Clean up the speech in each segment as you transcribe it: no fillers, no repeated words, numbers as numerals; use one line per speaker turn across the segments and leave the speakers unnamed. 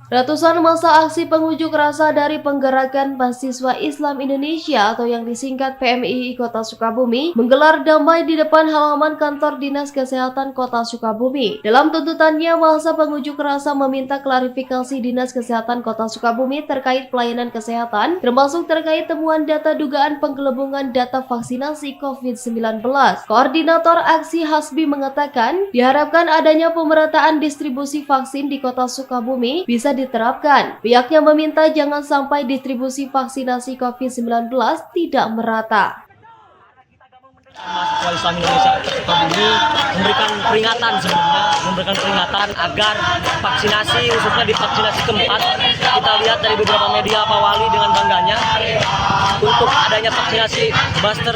Ratusan massa aksi pengunjuk rasa dari Penggerakan Mahasiswa Islam Indonesia atau yang disingkat PMII Kota Sukabumi menggelar damai di depan halaman kantor Dinas Kesehatan Kota Sukabumi. Dalam tuntutannya, massa pengunjuk rasa meminta klarifikasi Dinas Kesehatan Kota Sukabumi terkait pelayanan kesehatan, termasuk terkait temuan data dugaan penggelembungan data vaksinasi COVID-19. Koordinator aksi Hasbi mengatakan, diharapkan adanya pemerataan distribusi vaksin di Kota Sukabumi bisa diterapkan. Pihaknya meminta jangan sampai distribusi vaksinasi COVID-19 tidak merata.
Mahasiswa Islam Indonesia Sukabumi memberikan peringatan agar vaksinasi, khususnya di vaksinasi keempat, kita lihat dari beberapa media Pak Wali dengan bangganya untuk adanya vaksinasi booster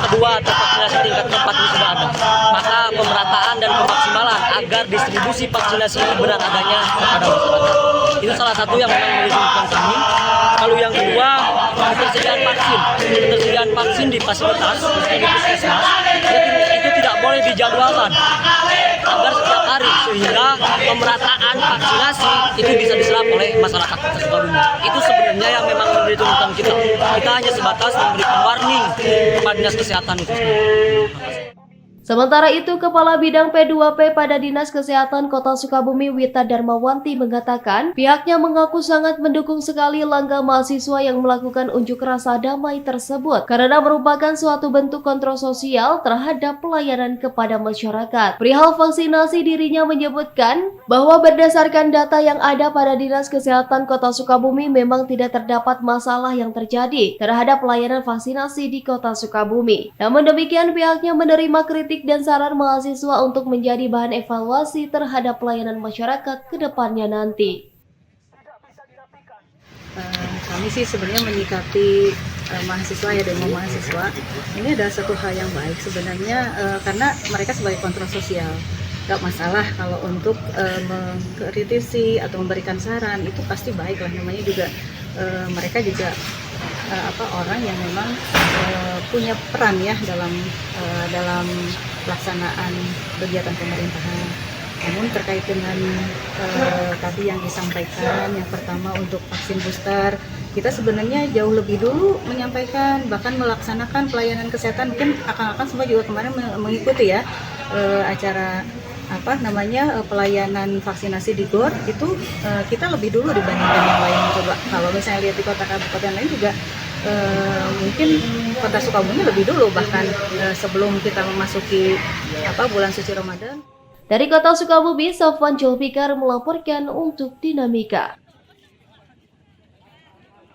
kedua atau vaksinasi tingkat keempat ini sudah ada. Maka pemerataan dan pemaksimalan agar distribusi vaksinasi ini benar adanya kepada masyarakat. Itu salah satu yang memang menjadikan kami. Kalau yang kedua, ketersediaan vaksin di fasilitas, di puskesmas, itu tidak boleh dijadwalkan agar setiap hari, sehingga pemerataan vaksinasi itu bisa diserap oleh masyarakat Kota Sukabumi. Itu sebenarnya yang memang menjadi tuntutan kita. Kita hanya sebatas memberikan warning kepada Dinas Kesehatan khususnya.
Sementara itu, Kepala Bidang P2P pada Dinas Kesehatan Kota Sukabumi Wita Darmawanti mengatakan pihaknya mengaku sangat mendukung sekali langkah mahasiswa yang melakukan unjuk rasa damai tersebut karena merupakan suatu bentuk kontrol sosial terhadap pelayanan kepada masyarakat. Perihal vaksinasi, dirinya menyebutkan bahwa berdasarkan data yang ada pada Dinas Kesehatan Kota Sukabumi memang tidak terdapat masalah yang terjadi terhadap pelayanan vaksinasi di Kota Sukabumi. Namun demikian, pihaknya menerima kritik dan saran mahasiswa untuk menjadi bahan evaluasi terhadap pelayanan masyarakat ke depannya nanti.
Kami sih sebenarnya menyikapi mahasiswa ya, demo mahasiswa ini adalah satu hal yang baik sebenarnya, karena mereka sebagai kontrol sosial. Gak masalah kalau untuk mengkritisi atau memberikan saran, itu pasti baik lah, namanya juga mereka juga orang yang memang punya peran ya dalam pelaksanaan kegiatan pemerintahan. Namun terkait dengan tadi yang disampaikan, yang pertama untuk vaksin booster, kita sebenarnya jauh lebih dulu menyampaikan, bahkan melaksanakan pelayanan kesehatan. Mungkin akan semua juga kemarin mengikuti ya acara pelayanan vaksinasi di GOR itu, kita lebih dulu dibandingkan yang lain. Coba kalau misalnya lihat di kota kabupaten lain juga mungkin Kota Sukabumi lebih dulu, bahkan sebelum kita memasuki bulan suci Ramadan.
Dari Kota Sukabumi, Sofwan Julfikar melaporkan untuk Dinamika.